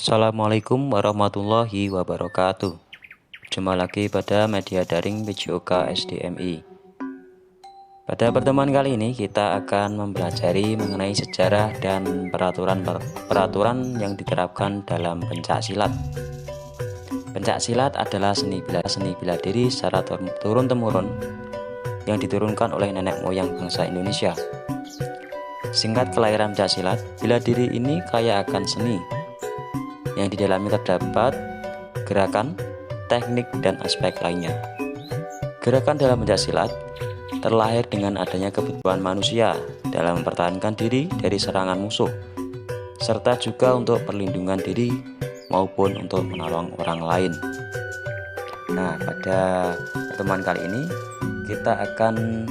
Assalamualaikum warahmatullahi wabarakatuh. Jumpa lagi pada media daring PJOK SDMI. Pada pertemuan kali ini kita akan mempelajari mengenai sejarah dan peraturan yang diterapkan dalam pencaksilat. Pencaksilat adalah seni bela diri secara turun-temurun yang diturunkan oleh nenek moyang bangsa Indonesia. Singkat kelahiran pencaksilat, bela diri ini kaya akan seni yang di dalamnya terdapat gerakan, teknik, dan aspek lainnya. Gerakan dalam pencaksilat terlahir dengan adanya kebutuhan manusia dalam mempertahankan diri dari serangan musuh, serta juga untuk perlindungan diri maupun untuk menolong orang lain. Nah, pada pertemuan kali ini kita akan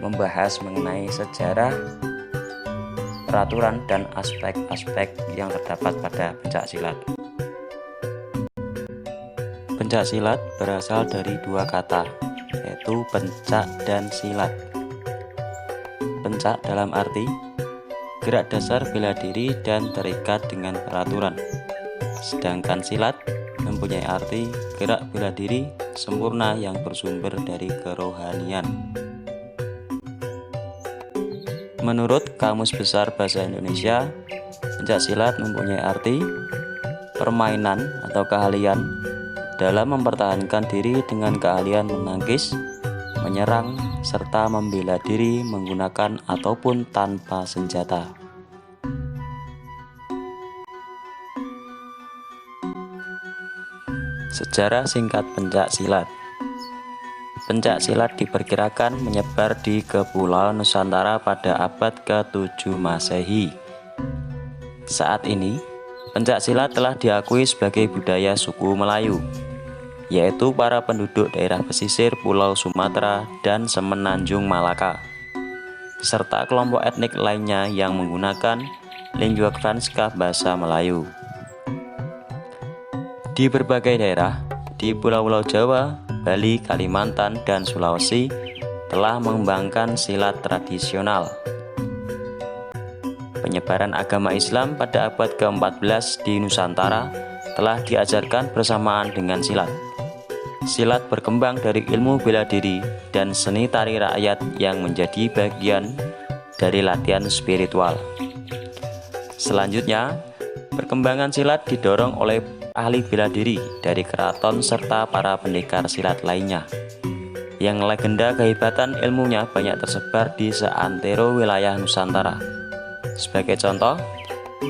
membahas mengenai sejarah, peraturan, dan aspek-aspek yang terdapat pada pencaksilat. Pencaksilat berasal dari dua kata, yaitu pencak dan silat. Pencak dalam arti gerak dasar bela diri dan terikat dengan peraturan. Sedangkan silat mempunyai arti gerak bela diri sempurna yang bersumber dari kerohanian. Menurut Kamus Besar Bahasa Indonesia, pencaksilat mempunyai arti permainan atau keahlian dalam mempertahankan diri dengan keahlian menangkis, menyerang, serta membela diri menggunakan ataupun tanpa senjata. Sejarah singkat pencaksilat. Pencaksilat diperkirakan menyebar di Kepulauan Nusantara pada abad ke-7 Masehi. Saat ini, pencaksilat telah diakui sebagai budaya suku Melayu, yaitu para penduduk daerah pesisir Pulau Sumatera dan Semenanjung Malaka, serta kelompok etnik lainnya yang menggunakan lingua franca bahasa Melayu. Di berbagai daerah, di pulau-pulau Jawa, Bali, Kalimantan, dan Sulawesi telah mengembangkan silat tradisional. Penyebaran agama Islam pada abad ke-14 di Nusantara telah diajarkan bersamaan dengan silat. Silat berkembang dari ilmu bela diri dan seni tari rakyat yang menjadi bagian dari latihan spiritual. Selanjutnya, perkembangan silat didorong oleh ahli bela diri dari keraton serta para pendekar silat lainnya, yang legenda kehebatan ilmunya banyak tersebar di seantero wilayah Nusantara. Sebagai contoh,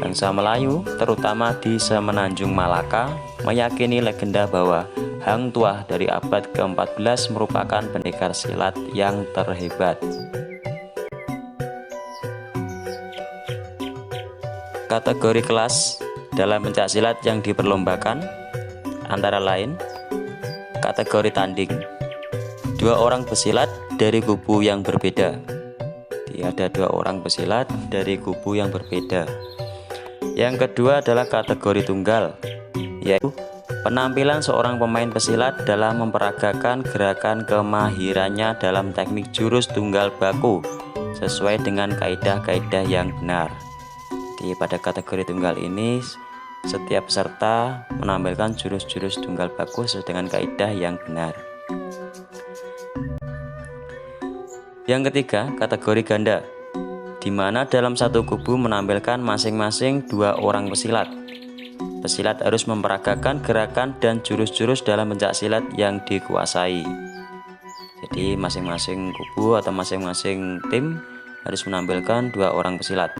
bangsa Melayu, terutama di Semenanjung Malaka, meyakini legenda bahwa Hang Tuah dari abad ke-14 merupakan pendekar silat yang terhebat. Kategori kelas dalam pencaksilat yang diperlombakan antara lain kategori tanding, 2 orang pesilat dari kubu yang berbeda. Ada 2 orang pesilat dari kubu yang berbeda. Yang kedua adalah kategori tunggal, yaitu penampilan seorang pemain pesilat dalam memperagakan gerakan kemahirannya dalam teknik jurus tunggal baku sesuai dengan kaidah-kaidah yang benar. Pada kategori tunggal ini, setiap peserta menampilkan jurus-jurus tunggal baku sesuai dengan kaidah yang benar. Yang ketiga, kategori ganda, di mana dalam satu kubu menampilkan masing-masing 2 orang pesilat. Pesilat harus memperagakan gerakan dan jurus-jurus dalam pencaksilat yang dikuasai. Jadi masing-masing kubu atau masing-masing tim harus menampilkan 2 orang pesilat.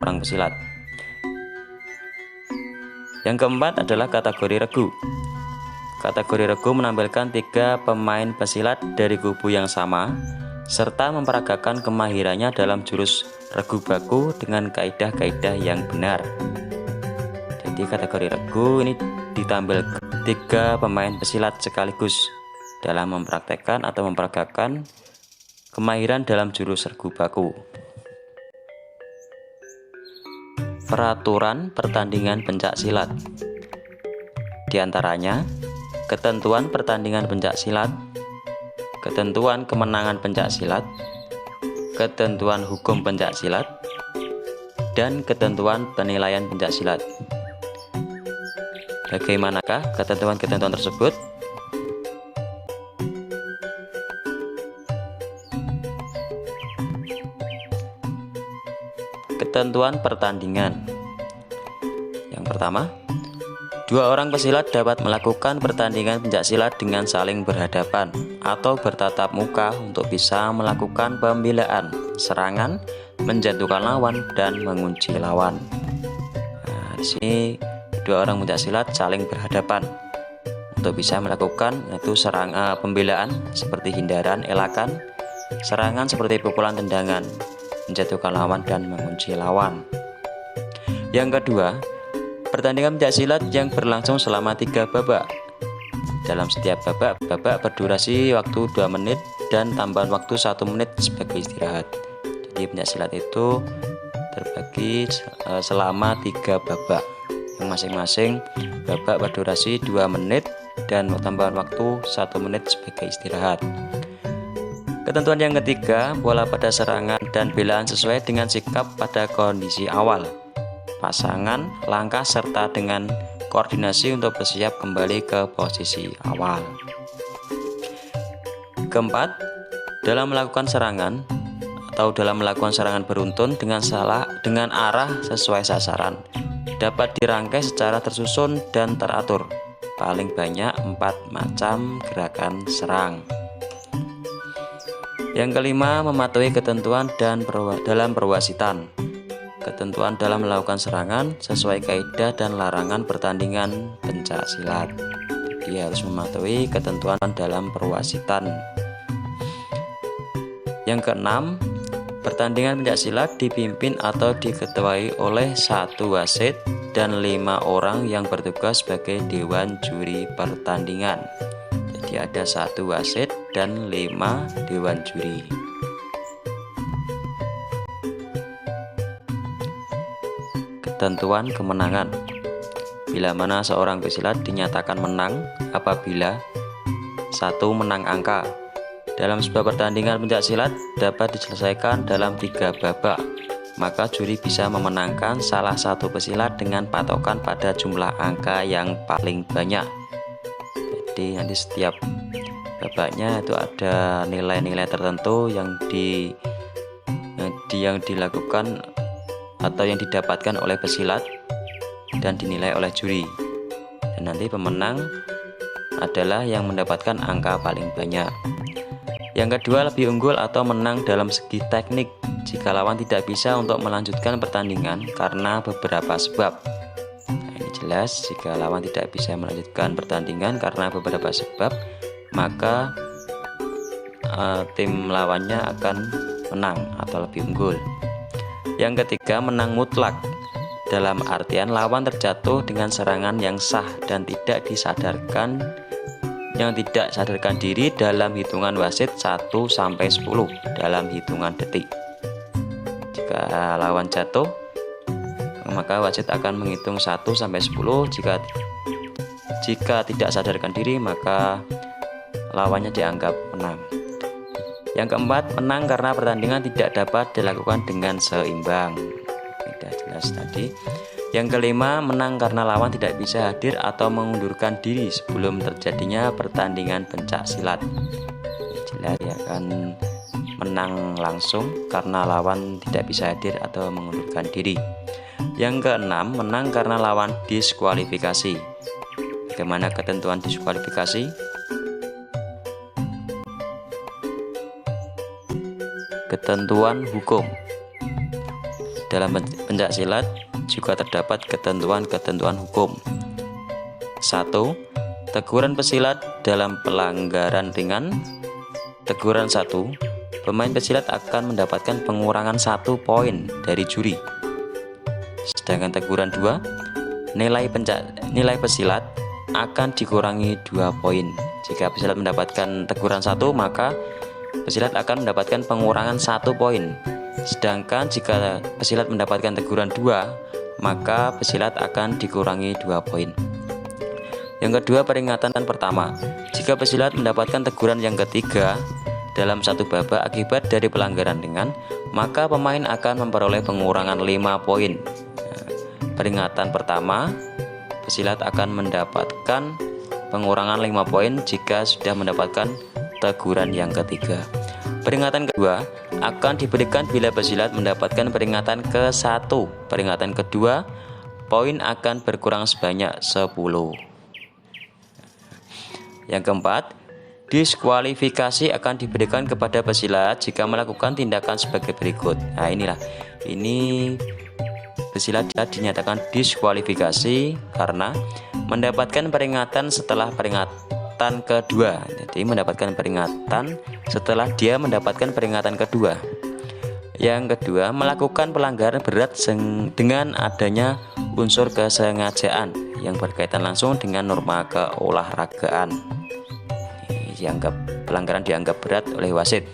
Yang keempat adalah kategori regu. Kategori regu menampilkan 3 pemain pesilat dari kubu yang sama, serta memperagakan kemahirannya dalam jurus regu baku dengan kaidah-kaidah yang benar. Jadi kategori regu ini ditampilkan 3 pemain pesilat sekaligus dalam mempraktekkan atau memperagakan kemahiran dalam jurus regu baku. Peraturan pertandingan pencaksilat, di antaranya ketentuan pertandingan pencaksilat, ketentuan kemenangan pencaksilat, ketentuan hukum pencaksilat, dan ketentuan penilaian pencaksilat. Bagaimanakah ketentuan-ketentuan tersebut? Ketentuan pertandingan. Yang pertama, dua orang pesilat dapat melakukan pertandingan pencaksilat dengan saling berhadapan atau bertatap muka untuk bisa melakukan pembelaan, serangan, menjatuhkan lawan, dan mengunci lawan. Nah, di sini dua orang pencaksilat saling berhadapan untuk bisa melakukan yaitu pembelaan seperti hindaran, elakan, serangan seperti pukulan, tendangan, menjatuhkan lawan, dan mengunci lawan. Yang kedua, pertandingan pencaksilat yang berlangsung selama 3 babak. Dalam setiap babak berdurasi waktu 2 menit dan tambahan waktu 1 menit sebagai istirahat. Jadi pencaksilat itu terbagi selama 3 babak. Yang masing-masing babak berdurasi 2 menit dan tambahan waktu 1 menit sebagai istirahat. Ketentuan yang ketiga, bola pada serangan dan belaan sesuai dengan sikap pada kondisi awal, pasangan, langkah, serta dengan koordinasi untuk bersiap kembali ke posisi awal. Keempat, dalam melakukan serangan atau dalam melakukan serangan beruntun dengan arah sesuai sasaran, dapat dirangkai secara tersusun dan teratur, paling banyak 4 macam gerakan serang. Yang kelima, mematuhi ketentuan dalam perwasitan. Ketentuan dalam melakukan serangan sesuai kaidah dan larangan pertandingan pencaksilat. Jadi harus mematuhi ketentuan dalam perwasitan. Yang keenam, pertandingan pencaksilat dipimpin atau diketuai oleh 1 wasit dan 5 orang yang bertugas sebagai dewan juri pertandingan. Jadi ada 1 wasit dan 5 dewan juri. Ketentuan kemenangan. Bila mana seorang pesilat dinyatakan menang apabila 1. Menang angka. Dalam sebuah pertandingan pencaksilat dapat diselesaikan dalam 3 babak, maka juri bisa memenangkan salah satu pesilat dengan patokan pada jumlah angka yang paling banyak. Jadi nanti setiap babaknya itu ada nilai-nilai tertentu yang dilakukan atau yang didapatkan oleh pesilat dan dinilai oleh juri. Dan nanti pemenang adalah yang mendapatkan angka paling banyak. Yang kedua, lebih unggul atau menang dalam segi teknik jika lawan tidak bisa untuk melanjutkan pertandingan karena beberapa sebab. Nah, ini jelas, jika lawan tidak bisa melanjutkan pertandingan karena beberapa sebab, maka tim lawannya akan menang atau lebih unggul. Yang ketiga, menang mutlak. Dalam artian lawan terjatuh dengan serangan yang sah dan tidak sadarkan diri dalam hitungan wasit 1-10 dalam hitungan detik. Jika lawan jatuh, maka wasit akan menghitung 1-10. Jika tidak sadarkan diri, maka lawannya dianggap menang. Yang keempat, menang karena pertandingan tidak dapat dilakukan dengan seimbang. Sudah jelas tadi. Yang kelima, menang karena lawan tidak bisa hadir atau mengundurkan diri sebelum terjadinya pertandingan pencaksilat. Jelas ya, kan menang langsung karena lawan tidak bisa hadir atau mengundurkan diri. Yang keenam, menang karena lawan diskualifikasi. Bagaimana ketentuan diskualifikasi? Ketentuan hukum. Dalam pencaksilat juga terdapat ketentuan-ketentuan hukum. 1. Teguran pesilat dalam pelanggaran ringan. Teguran 1. Pemain pesilat akan mendapatkan pengurangan 1 poin dari juri. Sedangkan teguran 2, nilai pesilat akan dikurangi 2 poin. Jika pesilat mendapatkan teguran 1, maka pesilat akan mendapatkan pengurangan 1 poin. Sedangkan jika pesilat mendapatkan teguran 2, maka pesilat akan dikurangi 2 poin. Yang kedua, peringatan pertama. Jika pesilat mendapatkan teguran yang ketiga dalam 1 babak akibat dari pelanggaran ringan, maka pemain akan memperoleh pengurangan 5 poin. Peringatan pertama pesilat akan mendapatkan pengurangan 5 poin jika sudah mendapatkan teguran yang ketiga. Peringatan kedua akan diberikan bila pesilat mendapatkan peringatan ke-1. Peringatan kedua, poin akan berkurang sebanyak 10. Yang keempat, diskualifikasi akan diberikan kepada pesilat jika melakukan tindakan sebagai berikut. Nah, ini pesilat dinyatakan diskualifikasi karena mendapatkan peringatan setelah peringatan kedua. Jadi mendapatkan peringatan setelah dia mendapatkan peringatan kedua. Yang kedua, melakukan pelanggaran berat dengan adanya unsur kesengajaan yang berkaitan langsung dengan norma keolahragaan. Pelanggaran dianggap berat oleh wasit.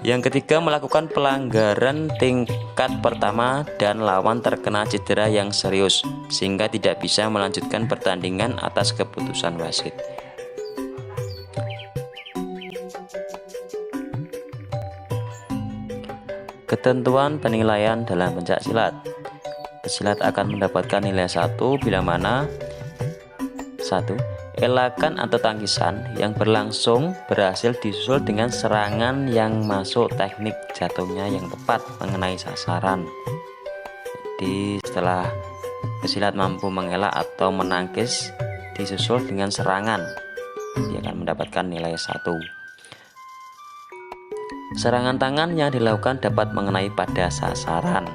Yang ketiga, melakukan pelanggaran tingkat pertama dan lawan terkena cedera yang serius sehingga tidak bisa melanjutkan pertandingan atas keputusan wasit. Ketentuan penilaian dalam pencaksilat. Pesilat akan mendapatkan nilai 1 bila mana 1. Elakan atau tangkisan yang berlangsung berhasil disusul dengan serangan yang masuk teknik jatuhnya yang tepat mengenai sasaran. Jadi setelah pesilat mampu mengelak atau menangkis disusul dengan serangan, dia akan mendapatkan nilai 1. Serangan tangan yang dilakukan dapat mengenai pada sasaran.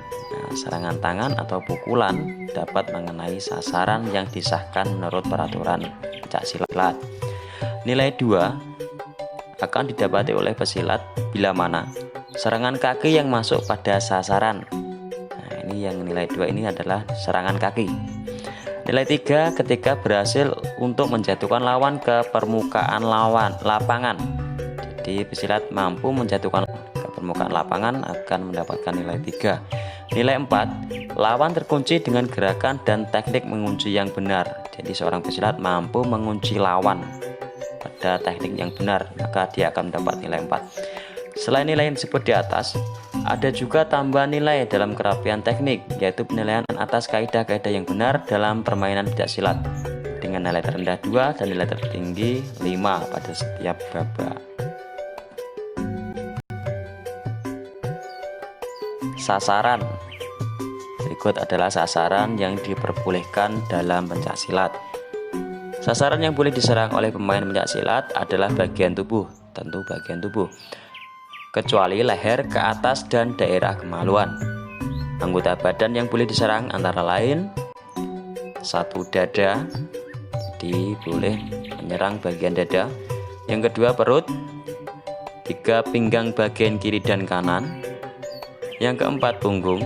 Serangan tangan atau pukulan dapat mengenai sasaran yang disahkan menurut peraturan pencaksilat. Nilai 2 akan didapati oleh pesilat bila mana serangan kaki yang masuk pada sasaran. Nah, ini yang nilai 2 ini adalah serangan kaki. Nilai 3 ketika berhasil untuk menjatuhkan lawan ke permukaan lapangan. Jadi pesilat mampu menjatuhkan ke permukaan lapangan akan mendapatkan nilai 3. Nilai 4, lawan terkunci dengan gerakan dan teknik mengunci yang benar. Jadi seorang pesilat mampu mengunci lawan pada teknik yang benar, maka dia akan mendapat nilai 4. Selain nilai yang disebut di atas, ada juga tambahan nilai dalam kerapian teknik, yaitu penilaian atas kaidah-kaidah yang benar dalam permainan pencaksilat dengan nilai terendah 2 dan nilai tertinggi 5 pada setiap babak. Sasaran. Berikut adalah sasaran yang diperbolehkan dalam pencaksilat. Sasaran yang boleh diserang oleh pemain pencaksilat adalah bagian tubuh, tentu bagian tubuh, kecuali leher, ke atas, dan daerah kemaluan. Anggota badan yang boleh diserang antara lain 1. Dada, jadi boleh menyerang bagian dada. Yang kedua, perut. 3. Pinggang bagian kiri dan kanan. Yang keempat, punggung.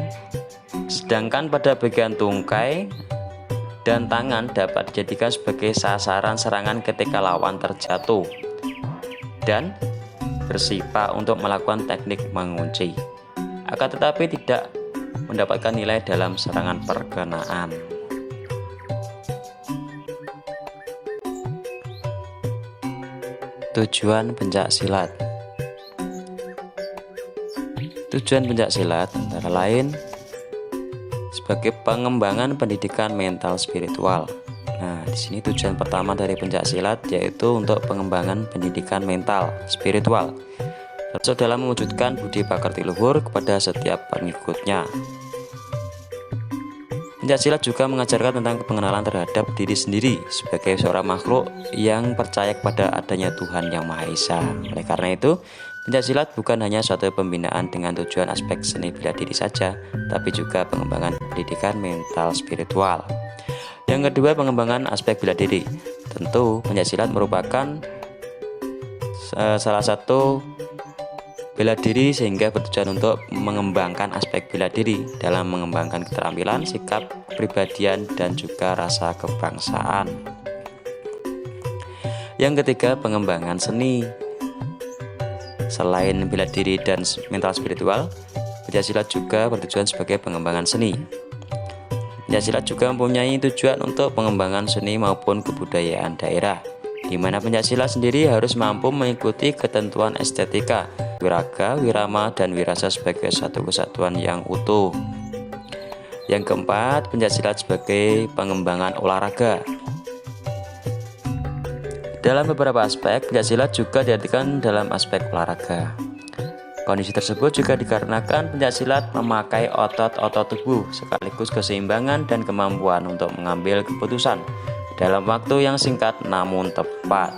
Sedangkan pada bagian tungkai dan tangan dapat dijadikan sebagai sasaran serangan ketika lawan terjatuh dan bersifat untuk melakukan teknik mengunci, akan tetapi tidak mendapatkan nilai dalam serangan perkenaan. Tujuan pencaksilat. Tujuan pencaksilat antara lain sebagai pengembangan pendidikan mental spiritual. Nah, di sini tujuan pertama dari pencaksilat yaitu untuk pengembangan pendidikan mental spiritual, termasuk dalam mewujudkan budi pekerti luhur kepada setiap pengikutnya. Pencaksilat juga mengajarkan tentang pengenalan terhadap diri sendiri sebagai seorang makhluk yang percaya kepada adanya Tuhan Yang Maha Esa. Oleh karena itu, pencaksilat bukan hanya suatu pembinaan dengan tujuan aspek seni bela diri saja, tapi juga pengembangan pendidikan mental spiritual. Yang kedua, pengembangan aspek bela diri. Tentu, pencaksilat merupakan salah satu bela diri sehingga bertujuan untuk mengembangkan aspek bela diri dalam mengembangkan keterampilan, sikap, kepribadian, dan juga rasa kebangsaan. Yang ketiga, pengembangan seni. Selain bela diri dan mental spiritual, pencaksilat juga bertujuan sebagai pengembangan seni. Pencaksilat juga mempunyai tujuan untuk pengembangan seni maupun kebudayaan daerah, di mana pencaksilat sendiri harus mampu mengikuti ketentuan estetika, wiraga, wirama, dan wirasa sebagai satu kesatuan yang utuh. Yang keempat, pencaksilat sebagai pengembangan olahraga. Dalam beberapa aspek, pencaksilat juga diartikan dalam aspek olahraga. Kondisi tersebut juga dikarenakan pencaksilat memakai otot-otot tubuh sekaligus keseimbangan dan kemampuan untuk mengambil keputusan dalam waktu yang singkat namun tepat.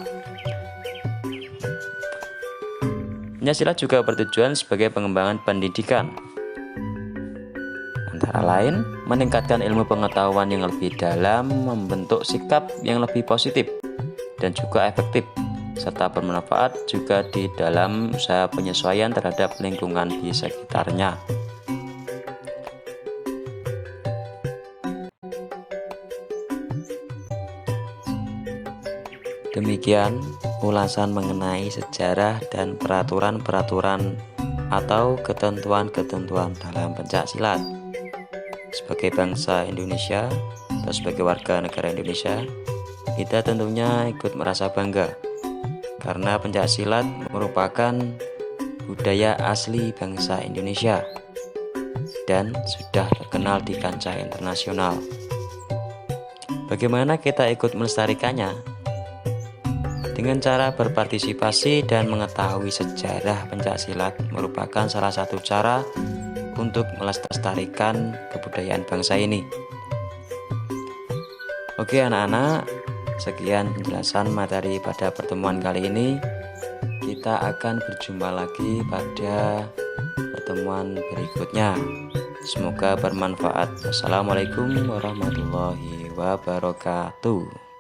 Pencaksilat juga bertujuan sebagai pengembangan pendidikan. Antara lain, meningkatkan ilmu pengetahuan yang lebih dalam, membentuk sikap yang lebih positif dan juga efektif, serta bermanfaat juga di dalam usaha penyesuaian terhadap lingkungan di sekitarnya. Demikian ulasan mengenai sejarah dan peraturan-peraturan atau ketentuan-ketentuan dalam pencaksilat. Sebagai bangsa Indonesia atau sebagai warga negara Indonesia, kita tentunya ikut merasa bangga karena pencaksilat merupakan budaya asli bangsa Indonesia dan sudah terkenal di kancah internasional. Bagaimana kita ikut melestarikannya? Dengan cara berpartisipasi dan mengetahui sejarah pencaksilat merupakan salah satu cara untuk melestarikan kebudayaan bangsa ini. Oke anak-anak, sekian penjelasan materi pada pertemuan kali ini. Kita akan berjumpa lagi pada pertemuan berikutnya. Semoga bermanfaat. Wassalamualaikum warahmatullahi wabarakatuh.